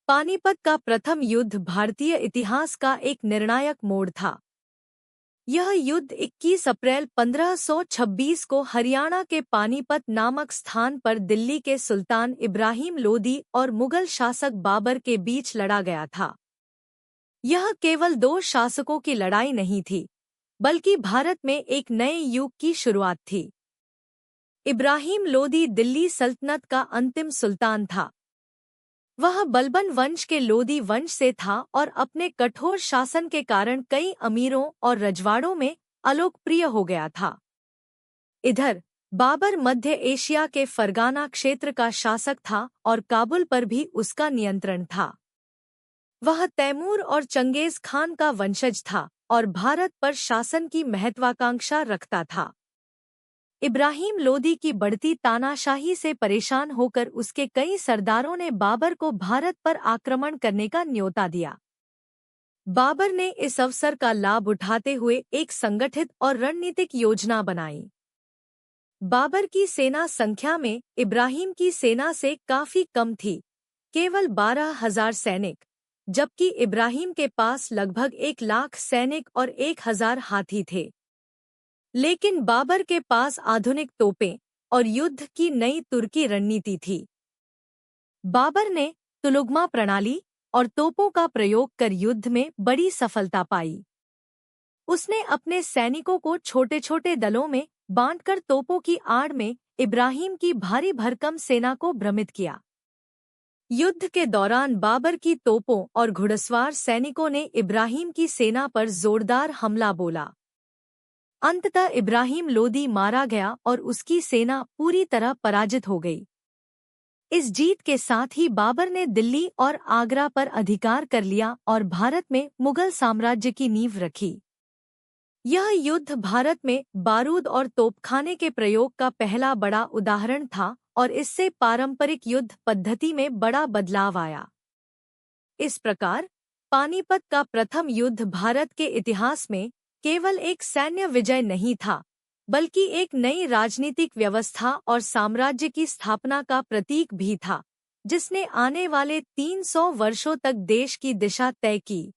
पानीपत का प्रथम युद्ध भारतीय इतिहास का एक निर्णायक मोड़ था। यह युद्ध 21 अप्रैल 1526 को हरियाणा के पानीपत नामक स्थान पर दिल्ली के सुल्तान इब्राहिम लोदी और मुगल शासक बाबर के बीच लड़ा गया था। यह केवल दो शासकों की लड़ाई नहीं थी, बल्कि भारत में एक नए युग की शुरुआत थी। इब्राहिम लोदी दिल्ली सल्तनत का अंतिम सुल्तान था। वह बलबन वंश के लोदी वंश से था और अपने कठोर शासन के कारण कई अमीरों और रजवाड़ों में अलोकप्रिय हो गया था। इधर बाबर मध्य एशिया के फरगाना क्षेत्र का शासक था और काबुल पर भी उसका नियंत्रण था। वह तैमूर और चंगेज खान का वंशज था और भारत पर शासन की महत्वाकांक्षा रखता था। इब्राहिम लोदी की बढ़ती तानाशाही से परेशान होकर उसके कई सरदारों ने बाबर को भारत पर आक्रमण करने का न्योता दिया। बाबर ने इस अवसर का लाभ उठाते हुए एक संगठित और रणनीतिक योजना बनाई। बाबर की सेना संख्या में इब्राहिम की सेना से काफी कम थी, केवल 12,000 सैनिक, जबकि इब्राहिम के पास लगभग 1 लाख सैनिक और 1,000 हाथी थे। लेकिन बाबर के पास आधुनिक तोपें और युद्ध की नई तुर्की रणनीति थी। बाबर ने तुलुगमा प्रणाली और तोपों का प्रयोग कर युद्ध में बड़ी सफलता पाई। उसने अपने सैनिकों को छोटे-छोटे दलों में बांटकर तोपों की आड़ में इब्राहिम की भारी भरकम सेना को भ्रमित किया। युद्ध के दौरान बाबर की तोपों और घुड़सवार सैनिकों ने इब्राहिम की सेना पर जोरदार हमला बोला। अंततः इब्राहिम लोदी मारा गया और उसकी सेना पूरी तरह पराजित हो गई। इस जीत के साथ ही बाबर ने दिल्ली और आगरा पर अधिकार कर लिया और भारत में मुगल साम्राज्य की नींव रखी। यह युद्ध भारत में बारूद और तोपखाने के प्रयोग का पहला बड़ा उदाहरण था और इससे पारंपरिक युद्ध पद्धति में बड़ा बदलाव आया। इस प्रकार पानीपत का प्रथम युद्ध भारत के इतिहास में केवल एक सैन्य विजय नहीं था, बल्कि एक नई राजनीतिक व्यवस्था और साम्राज्य की स्थापना का प्रतीक भी था, जिसने आने वाले 300 वर्षों तक देश की दिशा तय की।